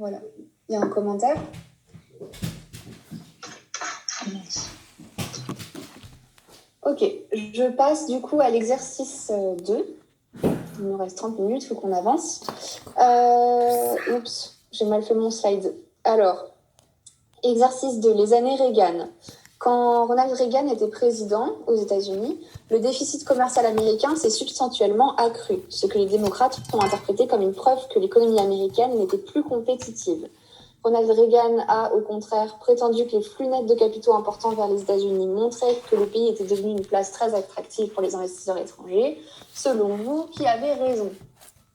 Voilà. Il y a un commentaire? Ok, je passe du coup à l'exercice 2. Il nous reste 30 minutes, il faut qu'on avance. Oups, j'ai mal fait mon slide. Alors, exercice 2, les années Reagan. Quand Ronald Reagan était président aux États-Unis, le déficit commercial américain s'est substantiellement accru, ce que les démocrates ont interprété comme une preuve que l'économie américaine n'était plus compétitive. Ronald Reagan a, au contraire, prétendu que les flux nets de capitaux importants vers les États-Unis montraient que le pays était devenu une place très attractive pour les investisseurs étrangers. Selon vous, qui avait raison?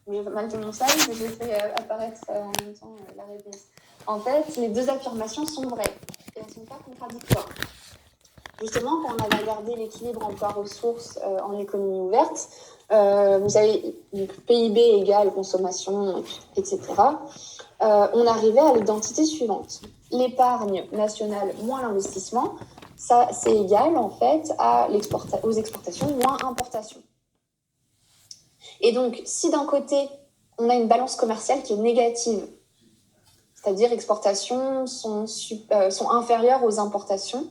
J'ai mal fait mon slide, mais je vais faire apparaître en même temps la réponse. En fait, les deux affirmations sont vraies et elles ne sont pas contradictoires. Justement, quand on avait regardé l'équilibre emploi-ressources en économie ouverte, vous savez, PIB égale consommation, etc., on arrivait à l'identité suivante. L'épargne nationale moins l'investissement, ça c'est égal en fait aux exportations moins importations. Et donc, si d'un côté, on a une balance commerciale qui est négative, c'est-à-dire exportations sont inférieures aux importations,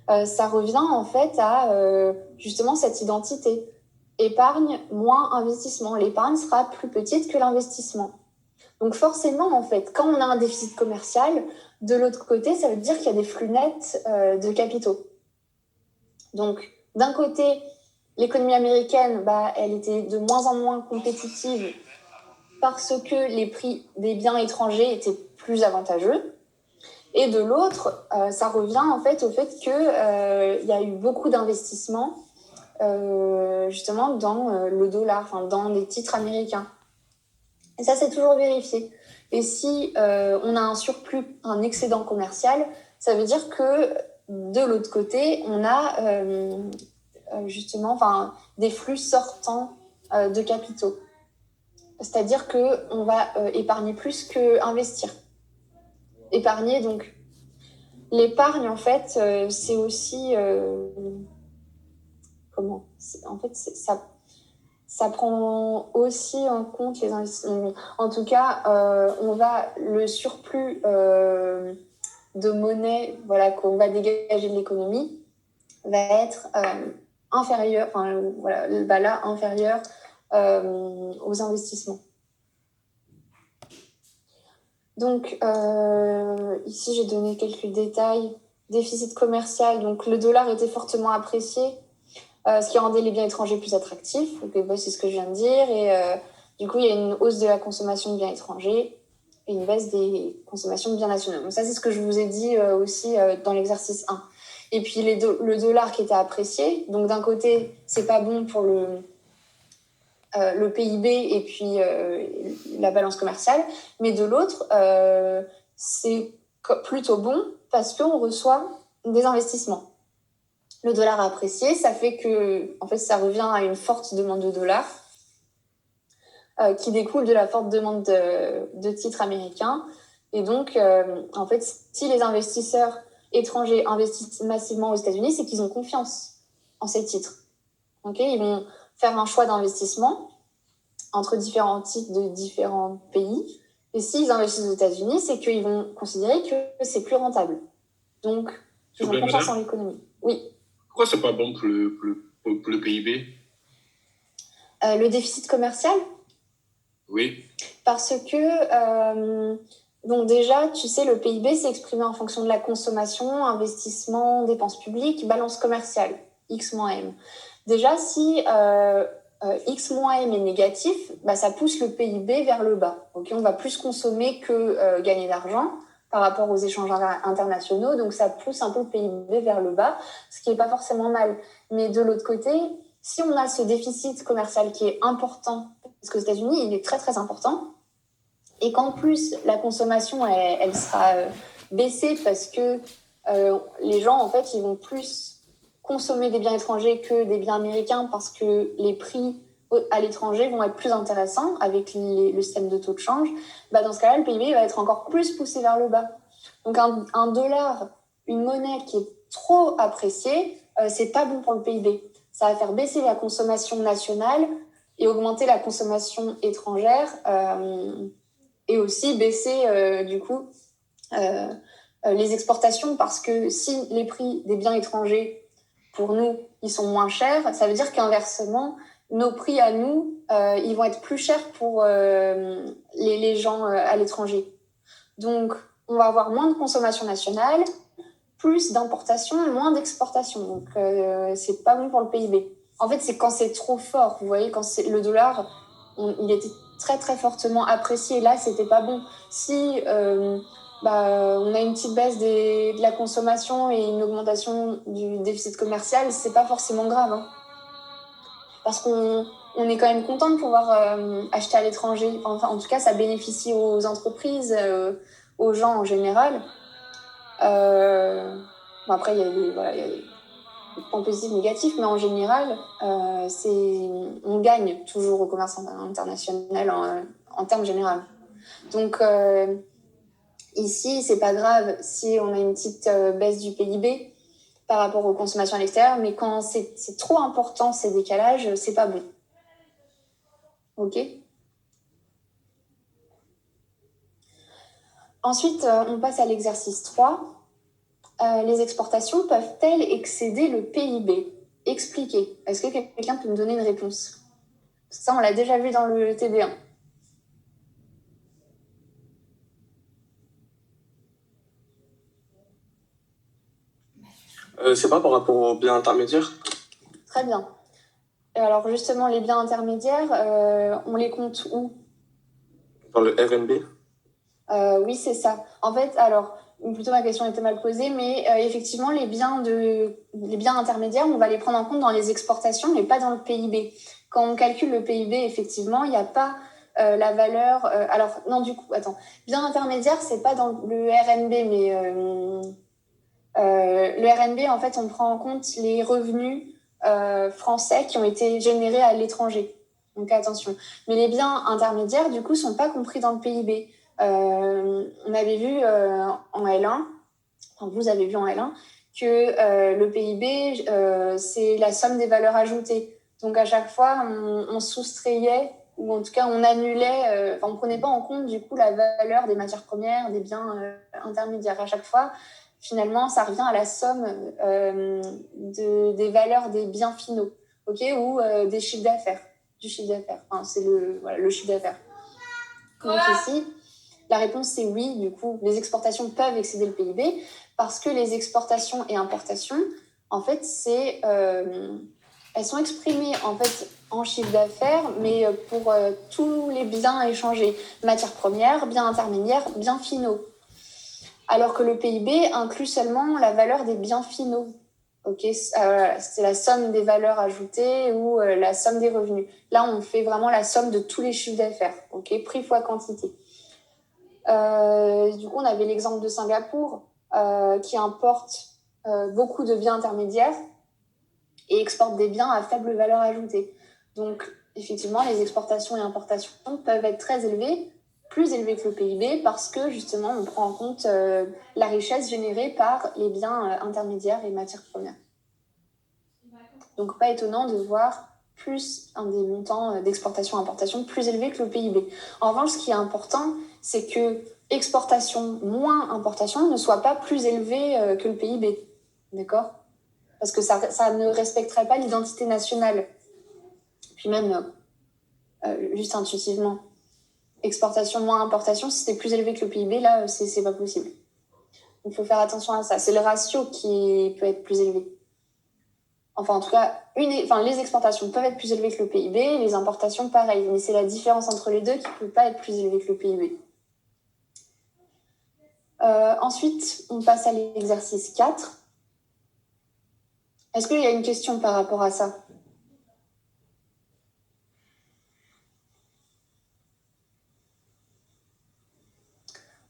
ça revient en fait à justement cette identité. Épargne moins investissement. L'épargne sera plus petite que l'investissement. Donc forcément, en fait, quand on a un déficit commercial, de l'autre côté, ça veut dire qu'il y a des flux nets de capitaux. Donc, d'un côté, l'économie américaine, elle était de moins en moins compétitive parce que les prix des biens étrangers étaient plus avantageux. Et de l'autre, ça revient en fait au fait qu'il y a eu beaucoup d'investissements justement dans le dollar, enfin dans les titres américains. Et ça, c'est toujours vérifié. Et si on a un surplus, un excédent commercial, ça veut dire que de l'autre côté, on a justement des flux sortants de capitaux. C'est-à-dire qu'on va épargner plus qu'investir. Épargner, donc, l'épargne, en fait, c'est aussi... en fait, ça prend aussi en compte les investissements. En tout cas, le surplus de monnaie qu'on va dégager de l'économie va être inférieur, inférieur aux investissements. Donc, ici, j'ai donné quelques détails. Déficit commercial, donc le dollar était fortement apprécié, ce qui rendait les biens étrangers plus attractifs. Donc, c'est ce que je viens de dire. Et du coup, il y a une hausse de la consommation de biens étrangers et une baisse des consommations de biens nationaux. Donc ça, c'est ce que je vous ai dit aussi dans l'exercice 1. Et puis, le dollar qui était apprécié. Donc, d'un côté, c'est pas bon pour le PIB et puis la balance commerciale. Mais de l'autre, c'est plutôt bon parce qu'on reçoit des investissements. Le dollar apprécié, ça fait que, en fait, ça revient à une forte demande de dollars qui découle de la forte demande de titres américains. Et donc, en fait, si les investisseurs étrangers investissent massivement aux États-Unis, c'est qu'ils ont confiance en ces titres. Okay, ils vont faire un choix d'investissement entre différents titres de différents pays. Et s'ils investissent aux États-Unis, c'est qu'ils vont considérer que c'est plus rentable. Donc, ils ont confiance en l'économie. Oui. Pourquoi c'est pas bon pour le PIB? Le déficit commercial? Oui. Parce que, donc déjà, tu sais, le PIB s'est exprimé en fonction de la consommation, investissement, dépenses publiques, balance commerciale, X moins M. Déjà, si X moins M est négatif, ça pousse le PIB vers le bas. Okay, on va plus consommer que gagner d'argent par rapport aux échanges internationaux, donc ça pousse un peu le PIB vers le bas, ce qui n'est pas forcément mal. Mais de l'autre côté, si on a ce déficit commercial qui est important, parce qu'aux États-Unis, il est très très important, et qu'en plus, la consommation, elle sera baissée parce que les gens, en fait, ils vont plus consommer des biens étrangers que des biens américains parce que les prix à l'étranger vont être plus intéressants avec le système de taux de change. Dans ce cas-là, le PIB va être encore plus poussé vers le bas. Donc, un dollar, une monnaie qui est trop appréciée, c'est pas bon pour le PIB. Ça va faire baisser la consommation nationale et augmenter la consommation étrangère et aussi baisser, du coup, les exportations, parce que si les prix des biens étrangers, pour nous, ils sont moins chers, ça veut dire qu'inversement, nos prix à nous, ils vont être plus chers pour les gens à l'étranger. Donc, on va avoir moins de consommation nationale, plus d'importation et moins d'exportation. Donc, c'est pas bon pour le PIB. En fait, c'est quand c'est trop fort. Vous voyez, quand le dollar, il était très, très fortement apprécié. Là, c'était pas bon. Si on a une petite baisse de la consommation et une augmentation du déficit commercial, c'est pas forcément grave. Hein. Parce qu'on est quand même content de pouvoir acheter à l'étranger. Enfin, en tout cas, ça bénéficie aux entreprises, aux gens en général. Après, il y a des points positifs, négatifs, mais en général, on gagne toujours au commerce international en termes généraux. Donc, ici, c'est pas grave si on a une petite baisse du PIB par rapport aux consommations à l'extérieur, mais quand c'est trop important, ces décalages, c'est pas bon. Ok ? Ensuite, on passe à l'exercice 3. Les exportations peuvent-elles excéder le PIB ? Expliquez. Est-ce que quelqu'un peut me donner une réponse ? Ça, on l'a déjà vu dans le TD1. C'est pas par rapport aux biens intermédiaires ? Très bien. Alors justement, les biens intermédiaires, on les compte où ? Dans le RNB ? Oui, c'est ça. En fait, alors, plutôt ma question était mal posée, mais effectivement, les biens intermédiaires, on va les prendre en compte dans les exportations, mais pas dans le PIB. Quand on calcule le PIB, effectivement, il n'y a pas la valeur... alors, non, du coup, attends. Biens intermédiaires, c'est pas dans le RNB, mais le RNB, en fait, on prend en compte les revenus français qui ont été générés à l'étranger. Donc, attention. Mais les biens intermédiaires, du coup, sont pas compris dans le PIB. On avait vu en L1, enfin vous avez vu en L1, que le PIB, c'est la somme des valeurs ajoutées. Donc à chaque fois, on soustrayait, ou en tout cas on annulait, on ne prenait pas en compte du coup la valeur des matières premières, des biens intermédiaires. À chaque fois, finalement, ça revient à la somme des valeurs des biens finaux, okay, ou des chiffres d'affaires, du chiffre d'affaires. Enfin, c'est le chiffre d'affaires. Donc ici, la réponse c'est oui, du coup, les exportations peuvent excéder le PIB parce que les exportations et importations, en fait, elles sont exprimées en fait en chiffre d'affaires, mais pour tous les biens échangés, matières premières, biens intermédiaires, biens finaux. Alors que le PIB inclut seulement la valeur des biens finaux. Okay, c'est la somme des valeurs ajoutées ou la somme des revenus. Là, on fait vraiment la somme de tous les chiffres d'affaires, okay, prix fois quantité. Du coup, on avait l'exemple de Singapour qui importe beaucoup de biens intermédiaires et exporte des biens à faible valeur ajoutée. Donc, effectivement, les exportations et importations peuvent être très élevées, plus élevées que le PIB, parce que justement, on prend en compte la richesse générée par les biens intermédiaires et matières premières. Donc, pas étonnant de voir plus des montants d'exportation-importation plus élevés que le PIB. En revanche, ce qui est important, c'est que exportation moins importation ne soit pas plus élevée que le PIB. D'accord ? Parce que ça ne respecterait pas l'identité nationale. Puis même, juste intuitivement, exportation moins importation, si c'est plus élevé que le PIB, là, c'est pas possible. Il faut faire attention à ça. C'est le ratio qui peut être plus élevé. Enfin, en tout cas, les exportations peuvent être plus élevées que le PIB, les importations, pareil. Mais c'est la différence entre les deux qui ne peut pas être plus élevée que le PIB. Ensuite, on passe à l'exercice 4. Est-ce qu'il y a une question par rapport à ça ?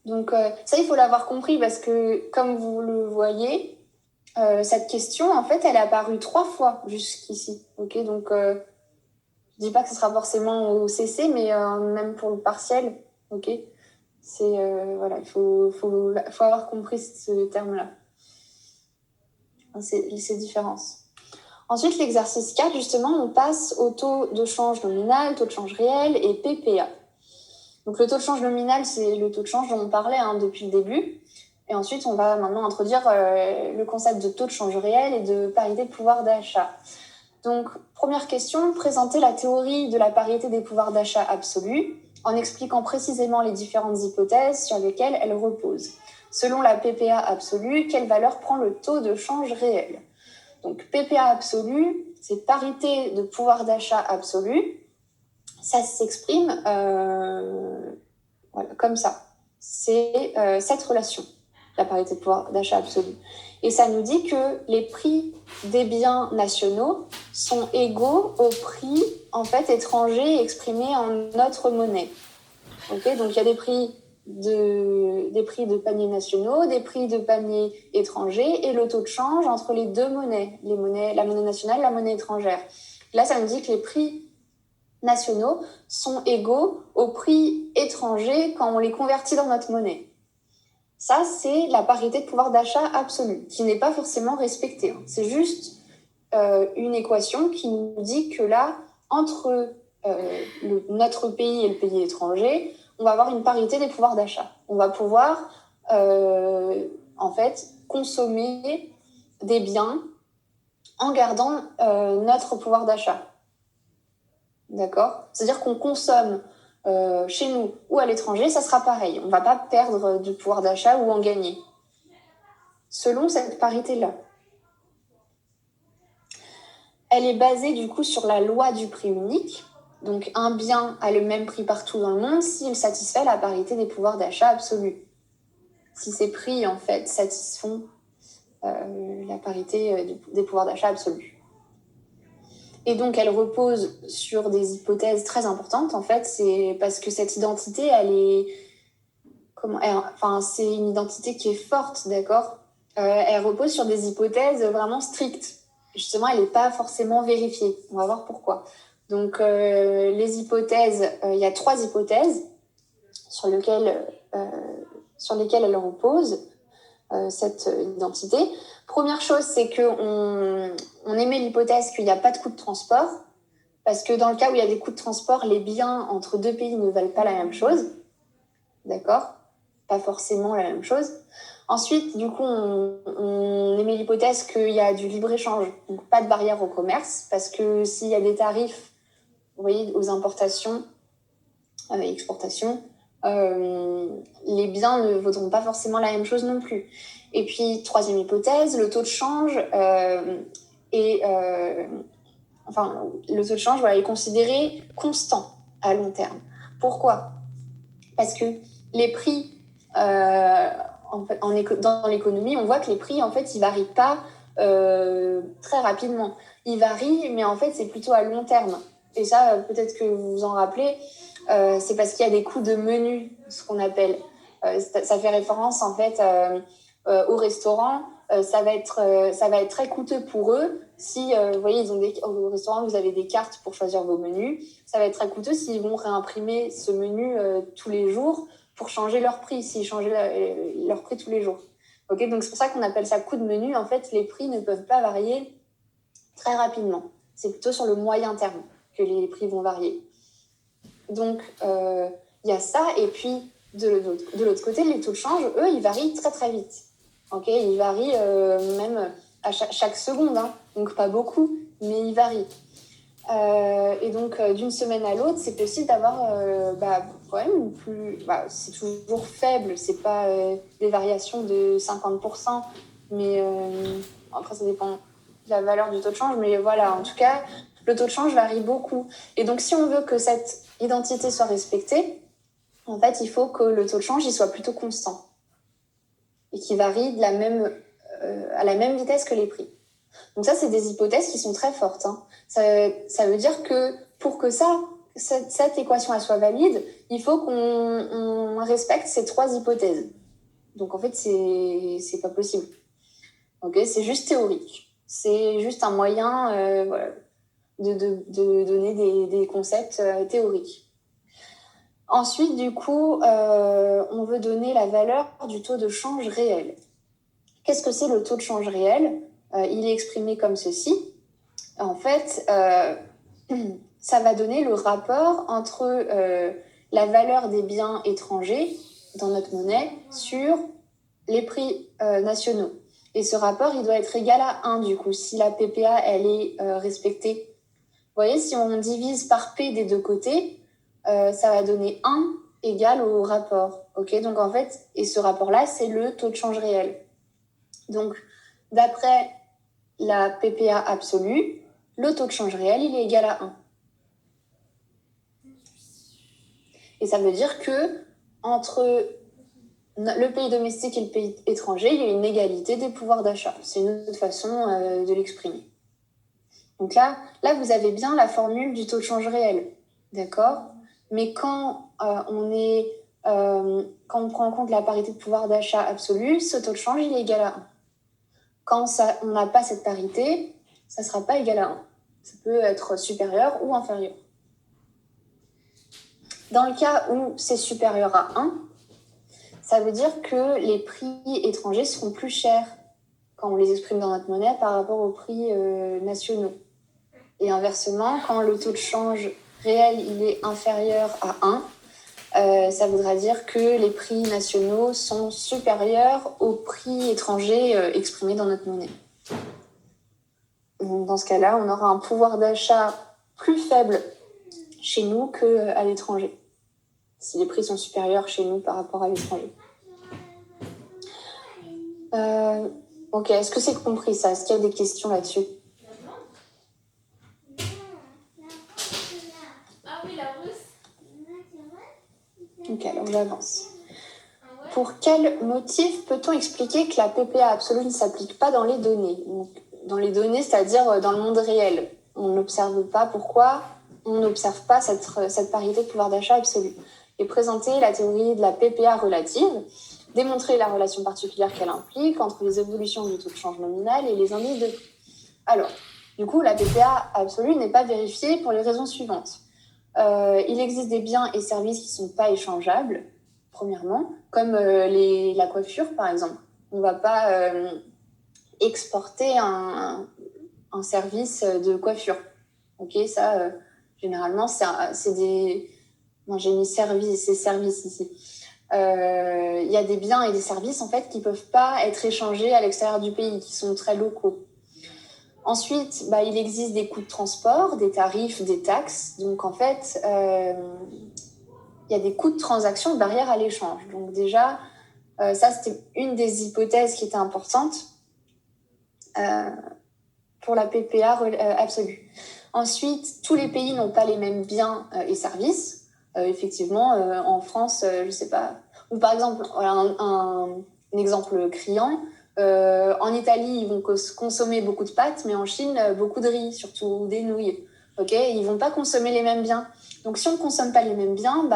Donc, ça, il faut l'avoir compris parce que, comme vous le voyez, cette question, en fait, elle est apparue 3 fois jusqu'ici. Okay, donc, je dis pas que ce sera forcément au CC, mais même pour le partiel, ok. C'est il faut avoir compris ce terme-là. Ces différences. Ensuite, l'exercice 4, justement, on passe au taux de change nominal, taux de change réel et PPA. Donc le taux de change nominal, c'est le taux de change dont on parlait depuis le début. Et ensuite, on va maintenant introduire le concept de taux de change réel et de parité de pouvoir d'achat. Donc, première question, présenter la théorie de la parité des pouvoirs d'achat absolus en expliquant précisément les différentes hypothèses sur lesquelles elle repose. Selon la PPA absolue, quelle valeur prend le taux de change réel? Donc, PPA absolue, c'est parité de pouvoir d'achat absolu. Ça s'exprime comme ça. C'est cette relation, la parité de pouvoir d'achat absolu. Et ça nous dit que les prix des biens nationaux sont égaux aux prix étrangers exprimés en notre monnaie. Okay, donc il y a des prix de paniers nationaux, des prix de paniers étrangers et le taux de change entre les deux monnaies, la monnaie nationale et la monnaie étrangère. Là, ça nous dit que les prix nationaux sont égaux aux prix étrangers quand on les convertit dans notre monnaie. Ça, c'est la parité de pouvoir d'achat absolue, qui n'est pas forcément respectée. C'est juste une équation qui nous dit que là, entre notre pays et le pays étranger, on va avoir une parité des pouvoirs d'achat. On va pouvoir, consommer des biens en gardant notre pouvoir d'achat. D'accord? C'est-à-dire qu'on consomme chez nous ou à l'étranger, ça sera pareil. On ne va pas perdre du pouvoir d'achat ou en gagner. Selon cette parité-là. Elle est basée du coup sur la loi du prix unique. Donc un bien a le même prix partout dans le monde s'il satisfait la parité des pouvoirs d'achat absolus. Si ces prix satisfont la parité des pouvoirs d'achat absolus. Et donc, elle repose sur des hypothèses très importantes. C'est parce que cette identité, c'est une identité qui est forte, d'accord? Elle repose sur des hypothèses vraiment strictes. Justement, elle n'est pas forcément vérifiée. On va voir pourquoi. Donc, les hypothèses, il y a 3 hypothèses sur lesquelles elle repose, cette identité. Première chose, c'est qu'on émet l'hypothèse qu'il n'y a pas de coût de transport, parce que dans le cas où il y a des coûts de transport, les biens entre 2 pays ne valent pas la même chose. D'accord? Pas forcément la même chose. Ensuite, du coup, on émet l'hypothèse qu'il y a du libre-échange, donc pas de barrière au commerce, parce que s'il y a des tarifs, vous voyez, aux importations et exportations, les biens ne vaudront pas forcément la même chose non plus. Et puis, 3e hypothèse, le taux de change le taux de change est considéré constant à long terme. Pourquoi? Parce que les prix, dans l'économie, on voit que les prix, ils varient pas très rapidement. Ils varient, mais c'est plutôt à long terme. Et ça, peut-être que vous vous en rappelez, c'est parce qu'il y a des coûts de menu, ce qu'on appelle. Ça fait référence, au restaurant. Ça va être très coûteux pour eux si, vous voyez, au restaurant, vous avez des cartes pour choisir vos menus. Ça va être très coûteux s'ils vont réimprimer ce menu tous les jours pour changer leur prix, s'ils changeaient leur prix tous les jours. Okay, donc c'est pour ça qu'on appelle ça coût de menu. Les prix ne peuvent pas varier très rapidement. C'est plutôt sur le moyen terme que les prix vont varier. Donc, il y a ça. Et puis, de l'autre côté, les taux de change, eux, ils varient très, très vite. Okay, ils varient même à chaque seconde. Donc, pas beaucoup, mais ils varient. Et donc, d'une semaine à l'autre, c'est possible d'avoir quand même c'est toujours faible. C'est pas des variations de 50%, mais après, ça dépend de la valeur du taux de change. Mais voilà, en tout cas, le taux de change varie beaucoup. Et donc, si on veut que cette identité soit respectée, il faut que le taux de change il soit plutôt constant et qu'il varie à la même vitesse que les prix. Donc ça, c'est des hypothèses qui sont très fortes. Ça veut dire que pour que cette équation elle soit valide, il faut qu'on respecte ces 3 hypothèses. Donc c'est pas possible. Okay, c'est juste théorique. C'est juste un moyen de donner des concepts théoriques. Ensuite, du coup, on veut donner la valeur du taux de change réel. Qu'est-ce que c'est le taux de change réel? Il est exprimé comme ceci. Ça va donner le rapport entre la valeur des biens étrangers dans notre monnaie sur les prix nationaux. Et ce rapport, il doit être égal à 1 du coup, si la PPA, elle est respectée. Vous voyez, si on divise par P des deux côtés, ça va donner 1 égal au rapport. Ok, donc en fait, et ce rapport-là, c'est le taux de change réel. Donc, d'après la PPA absolue, le taux de change réel, il est égal à 1. Et ça veut dire que entre le pays domestique et le pays étranger, il y a une égalité des pouvoirs d'achat. C'est une autre façon de l'exprimer. Donc là, vous avez bien la formule du taux de change réel, d'accord ? Mais quand quand on prend en compte la parité de pouvoir d'achat absolue, ce taux de change, il est égal à 1. Quand on n'a pas cette parité, ça ne sera pas égal à 1. Ça peut être supérieur ou inférieur. Dans le cas où c'est supérieur à 1, ça veut dire que les prix étrangers seront plus chers quand on les exprime dans notre monnaie par rapport aux prix nationaux. Et inversement, quand le taux de change réel il est inférieur à 1, ça voudra dire que les prix nationaux sont supérieurs aux prix étrangers exprimés dans notre monnaie. Donc, dans ce cas-là, on aura un pouvoir d'achat plus faible chez nous qu'à l'étranger, si les prix sont supérieurs chez nous par rapport à l'étranger. Ok, est-ce que c'est compris ça ? Est-ce qu'il y a des questions là-dessus ? Ok, alors j'avance. Pour quel motif peut-on expliquer que la PPA absolue ne s'applique pas dans les données ? Donc, dans les données, c'est-à-dire dans le monde réel. On n'observe pas pourquoi on n'observe pas cette parité de pouvoir d'achat absolue. Et présenter la théorie de la PPA relative, démontrer la relation particulière qu'elle implique entre les évolutions du taux de change nominal et les indices de prix. Alors, du coup, la PPA absolue n'est pas vérifiée pour les raisons suivantes. Il existe des biens et services qui ne sont pas échangeables, premièrement, comme la coiffure, par exemple. On ne va pas exporter un service de coiffure. Ok, ça, généralement, c'est des... Non, j'ai mis services ici. Il y a des biens et des services, en fait, qui ne peuvent pas être échangés à l'extérieur du pays, qui sont très locaux. Ensuite, il existe des coûts de transport, des tarifs, des taxes. Donc, en fait, il y a des coûts de transaction, barrières à l'échange. Donc, déjà, ça, c'était une des hypothèses qui était importante pour la PPA absolue. Ensuite, tous les pays n'ont pas les mêmes biens et services. Effectivement, en France, je ne sais pas. Ou par exemple, voilà, un exemple criant. En Italie, ils vont consommer beaucoup de pâtes, mais en Chine, beaucoup de riz, surtout des nouilles. Okay, ils ne vont pas consommer les mêmes biens. Donc, si on ne consomme pas les mêmes biens,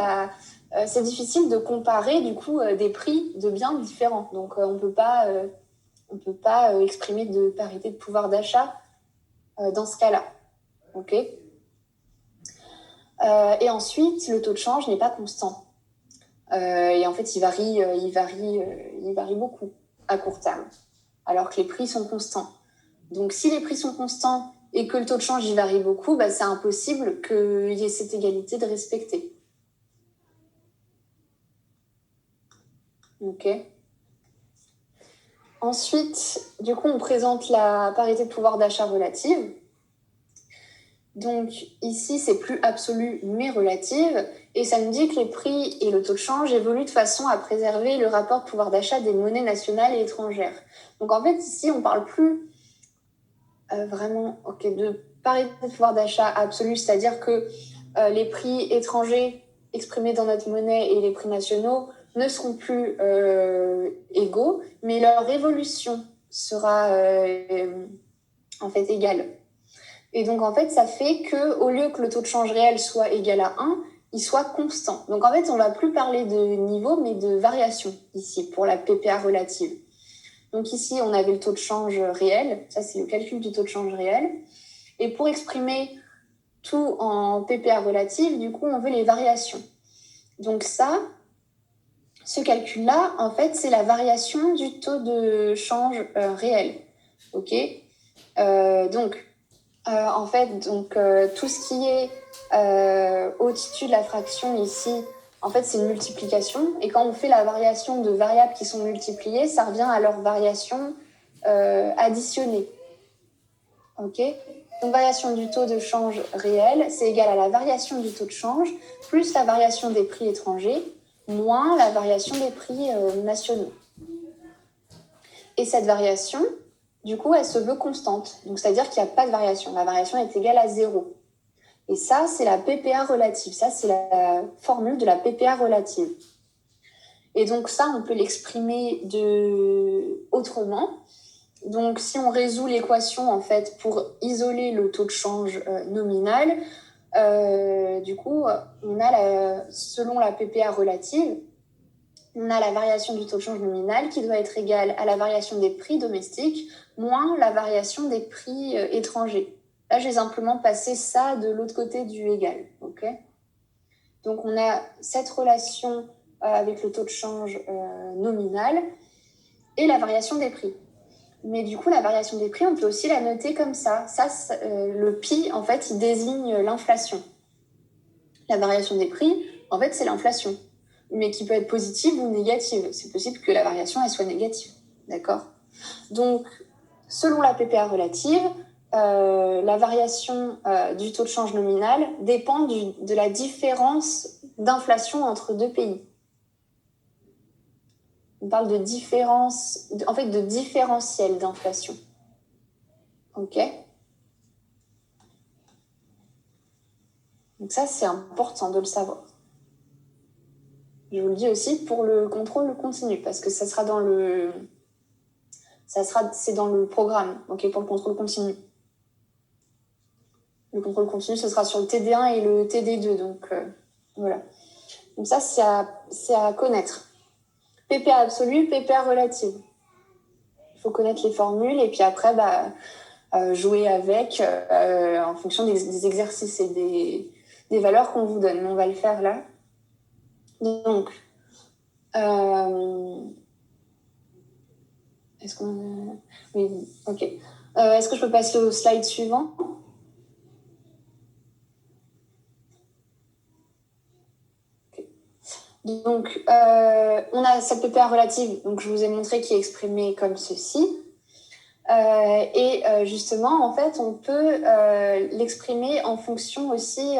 c'est difficile de comparer du coup des prix de biens différents. Donc, on ne peut pas exprimer de parité de pouvoir d'achat dans ce cas-là. Okay. Et ensuite, le taux de change n'est pas constant. Et en fait, il varie beaucoup à court terme, alors que les prix sont constants. Donc, si les prix sont constants et que le taux de change y varie beaucoup, c'est impossible qu'il y ait cette égalité de respecter. Ok. Ensuite, du coup, on présente la parité de pouvoir d'achat relative. Donc, ici, c'est plus absolu, mais relative. Et ça nous dit que les prix et le taux de change évoluent de façon à préserver le rapport de pouvoir d'achat des monnaies nationales et étrangères. Donc, en fait, ici, on ne parle plus vraiment de parité de pouvoir d'achat absolu, c'est-à-dire que les prix étrangers exprimés dans notre monnaie et les prix nationaux ne seront plus égaux, mais leur évolution sera en fait égale. Et donc, en fait, ça fait qu'au lieu que le taux de change réel soit égal à 1, il soit constant. Donc, en fait, on ne va plus parler de niveau, mais de variation, ici, pour la PPA relative. Donc, ici, on avait le taux de change réel. Ça, c'est le calcul du taux de change réel. Et pour exprimer tout en PPA relative, du coup, on veut les variations. Donc, ce calcul-là, en fait, c'est la variation du taux de change réel. OK ? En fait, tout ce qui est au-dessus de la fraction ici, En fait, c'est une multiplication. Et quand on fait la variation de variables qui sont multipliées, ça revient à leur variation additionnée. OK ? Donc, variation du taux de change réel, c'est égal à la variation du taux de change plus la variation des prix étrangers moins la variation des prix nationaux. Et cette variation, du coup, elle se veut constante. Donc, c'est-à-dire qu'il n'y a pas de variation. La variation est égale à 0. Et ça, c'est la PPA relative. Ça, c'est la formule de la PPA relative. Et donc, ça, on peut l'exprimer autrement. Donc, si on résout l'équation, en fait, pour isoler le taux de change nominal, du coup, on a, selon la PPA relative, on a la variation du taux de change nominal qui doit être égale à la variation des prix domestiques moins la variation des prix étrangers. Là, j'ai simplement passé ça de l'autre côté du égal. Okay ? Donc, on a cette relation avec le taux de change nominal et la variation des prix. Mais du coup, la variation des prix, on peut aussi la noter comme ça. Le pi, en fait, il désigne l'inflation. La variation des prix, en fait, c'est l'inflation, mais qui peut être positive ou négative. C'est possible que la variation, elle soit négative. D'accord ? Donc, selon la PPA relative, la variation du taux de change nominal dépend de la différence d'inflation entre deux pays. On parle de différence, en fait, de différentiel d'inflation. OK ? Donc ça, c'est important de le savoir. Je vous le dis aussi pour le contrôle continu, parce que c'est dans le programme, ok, pour le contrôle continu. Le contrôle continu, ce sera sur le TD1 et le TD2, donc voilà. Donc ça, c'est à connaître. PPA absolue, PPA relative. Il faut connaître les formules et puis après, jouer avec en fonction des exercices et des valeurs qu'on vous donne. On va le faire là. Donc, est-ce qu'on... Oui, ok. Est-ce que je peux passer au slide suivant ? Okay. Donc, on a cette PPA relative, donc je vous ai montré, qui est exprimée comme ceci. Justement, en fait, on peut l'exprimer en fonction aussi...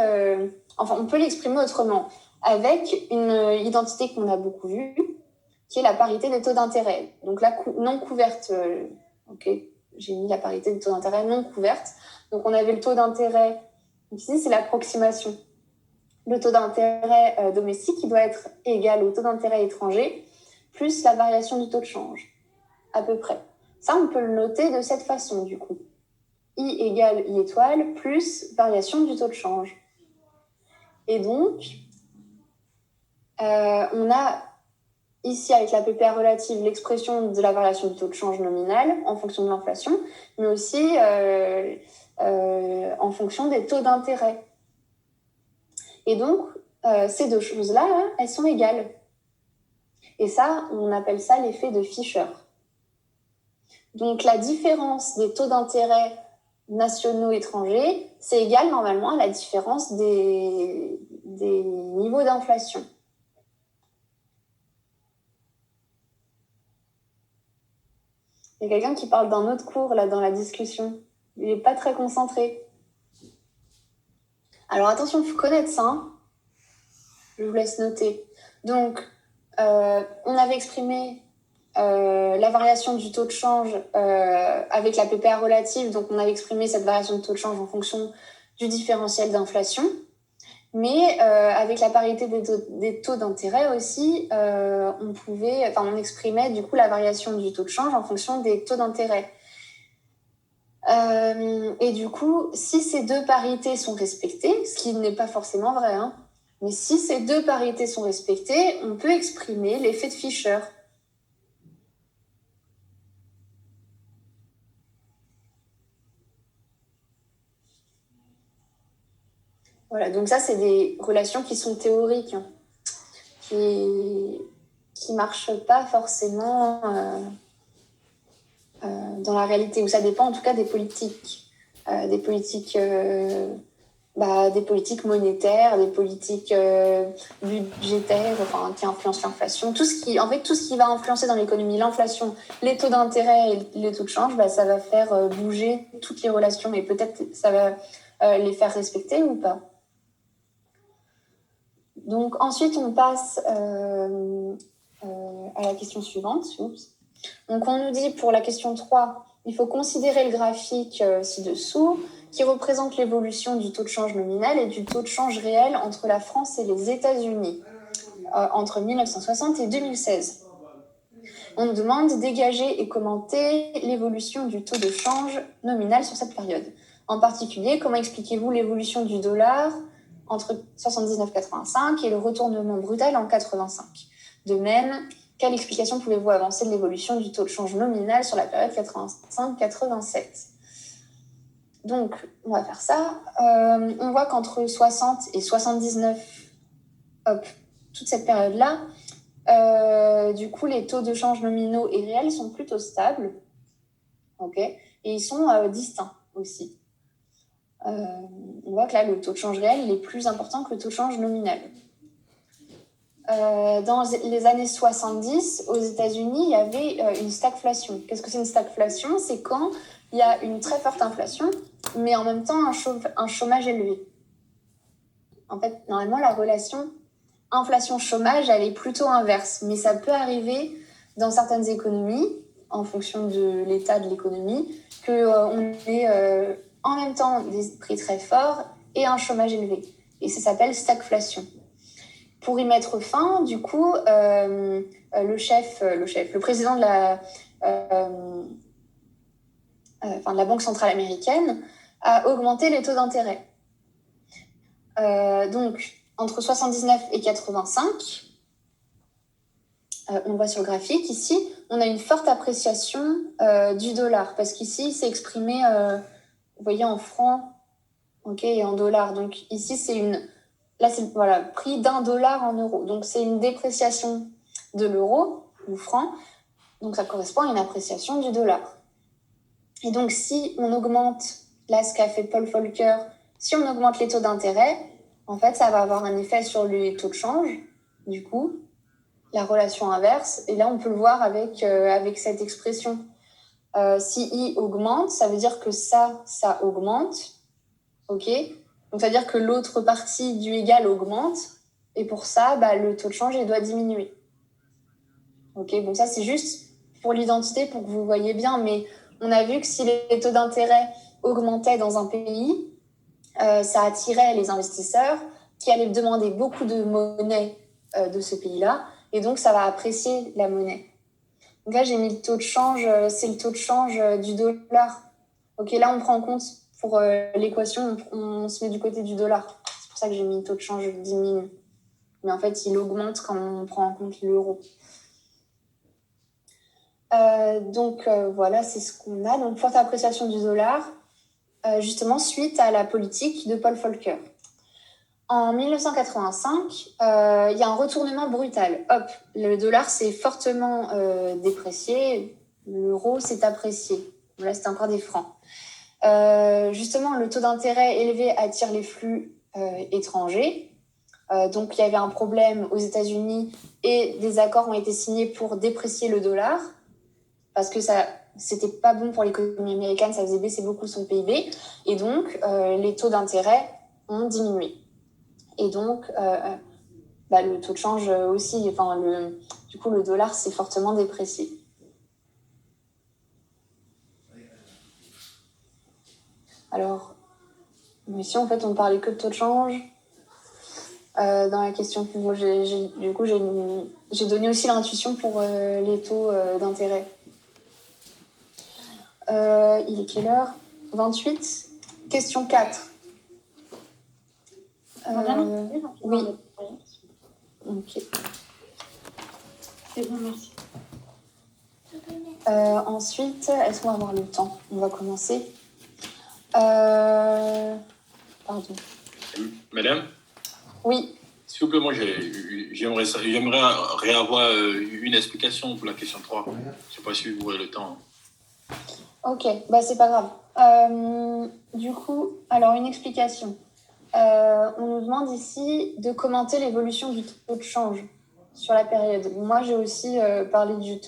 on peut l'exprimer autrement, avec une identité qu'on a beaucoup vue, qui est la parité des taux d'intérêt. Donc là, non couverte, ok, j'ai mis la parité des taux d'intérêt non couverte. Donc on avait le taux d'intérêt, ici c'est l'approximation. Le taux d'intérêt domestique qui doit être égal au taux d'intérêt étranger, plus la variation du taux de change, à peu près. Ça, on peut le noter de cette façon, du coup. I égale I étoile, plus variation du taux de change. Et donc, on a ici, avec la PPA relative, l'expression de la variation du taux de change nominal en fonction de l'inflation, mais aussi en fonction des taux d'intérêt. Et donc, ces deux choses-là, hein, elles sont égales. Et ça, on appelle ça l'effet de Fisher. Donc, la différence des taux d'intérêt nationaux étrangers, c'est égal normalement à la différence des niveaux d'inflation. Il y a quelqu'un qui parle d'un autre cours là dans la discussion. Il n'est pas très concentré. Alors attention, il faut connaître ça. Hein. Je vous laisse noter. Donc, on avait exprimé la variation du taux de change avec la PPA relative. Donc, on avait exprimé cette variation de taux de change en fonction du différentiel d'inflation. Mais avec la parité des taux d'intérêt aussi, on exprimait du coup la variation du taux de change en fonction des taux d'intérêt. Et du coup, si ces deux parités sont respectées, ce qui n'est pas forcément vrai, hein, mais si ces deux parités sont respectées, on peut exprimer l'effet de Fisher. Voilà, donc ça, c'est des relations qui sont théoriques, hein, qui marchent pas forcément dans la réalité, où ça dépend en tout cas des politiques des politiques monétaires, des politiques budgétaires, enfin, qui influencent l'inflation. Tout ce qui va influencer dans l'économie, l'inflation, les taux d'intérêt et les taux de change, ça va faire bouger toutes les relations et peut-être ça va les faire respecter ou pas. Donc ensuite, on passe à la question suivante. Oups. Donc on nous dit pour la question 3, il faut considérer le graphique ci-dessous qui représente l'évolution du taux de change nominal et du taux de change réel entre la France et les États-Unis entre 1960 et 2016. On nous demande de dégager et commenter l'évolution du taux de change nominal sur cette période. En particulier, comment expliquez-vous l'évolution du dollar entre 79,85 et le retournement brutal en 85? De même, quelle explication pouvez-vous avancer de l'évolution du taux de change nominal sur la période 85-87? Donc, on va faire ça. On voit qu'entre 60 et 79, toute cette période-là, du coup, les taux de change nominaux et réels sont plutôt stables. Et ils sont distincts aussi. On voit que là, le taux de change réel il est plus important que le taux de change nominal. Dans les années 70, aux États-Unis, il y avait une stagflation. Qu'est-ce que c'est une stagflation? C'est quand il y a une très forte inflation, mais en même temps un chômage élevé. En fait, normalement, la relation inflation-chômage, elle est plutôt inverse. Mais ça peut arriver dans certaines économies, en fonction de l'état de l'économie, qu'on ait en même temps des prix très forts et un chômage élevé. Et ça s'appelle stagflation. Pour y mettre fin, du coup, le président de la Banque centrale américaine a augmenté les taux d'intérêt. Donc, entre 79 et 85, on voit sur le graphique, ici, on a une forte appréciation du dollar, parce qu'ici, c'est exprimé, vous voyez, en francs et en dollars. Donc, ici, là, c'est prix d'$1 en euros. Donc, c'est une dépréciation de l'euro, ou franc. Donc, ça correspond à une appréciation du dollar. Et donc, si on augmente, là, ce qu'a fait Paul Volcker, si on augmente les taux d'intérêt, en fait, ça va avoir un effet sur les taux de change, du coup, la relation inverse. Et là, on peut le voir avec cette expression. Si I augmente, ça veut dire que ça augmente. Donc, ça veut dire que l'autre partie du égal augmente. Et pour ça, le taux de change, il doit diminuer. Bon, ça, c'est juste pour l'identité, pour que vous voyez bien. Mais on a vu que si les taux d'intérêt augmentaient dans un pays, ça attirait les investisseurs qui allaient demander beaucoup de monnaie de ce pays-là. Et donc, ça va apprécier la monnaie. Donc là, j'ai mis le taux de change, c'est le taux de change du dollar. Là, on prend en compte, pour l'équation, on se met du côté du dollar. C'est pour ça que j'ai mis le taux de change diminue. Mais en fait, il augmente quand on prend en compte l'euro. Voilà, c'est ce qu'on a. Donc, forte appréciation du dollar, justement, suite à la politique de Paul Volcker. En 1985, il y a un retournement brutal. Le dollar s'est fortement déprécié, l'euro s'est apprécié. Là, c'était encore des francs. Justement, le taux d'intérêt élevé attire les flux étrangers. Donc, il y avait un problème aux États-Unis et des accords ont été signés pour déprécier le dollar parce que c'était pas bon pour l'économie américaine, ça faisait baisser beaucoup son PIB. Et donc, les taux d'intérêt ont diminué. Et donc, le taux de change aussi, du coup, le dollar s'est fortement déprécié. Alors, ici, en fait, on ne parlait que de taux de change. Dans la question, j'ai donné aussi l'intuition pour les taux d'intérêt. Il est quelle heure? 28. Question 4. Oui. Ok. C'est bon, merci. Ensuite, est-ce qu'on va avoir le temps? On va commencer. Pardon. Madame? Oui. S'il vous plaît, moi, j'aimerais réavoir une explication pour la question 3. Je ne sais pas si vous aurez le temps. Ok, c'est pas grave. Du coup, alors une explication. On nous demande ici de commenter l'évolution du taux de change sur la période. Moi, j'ai aussi parlé du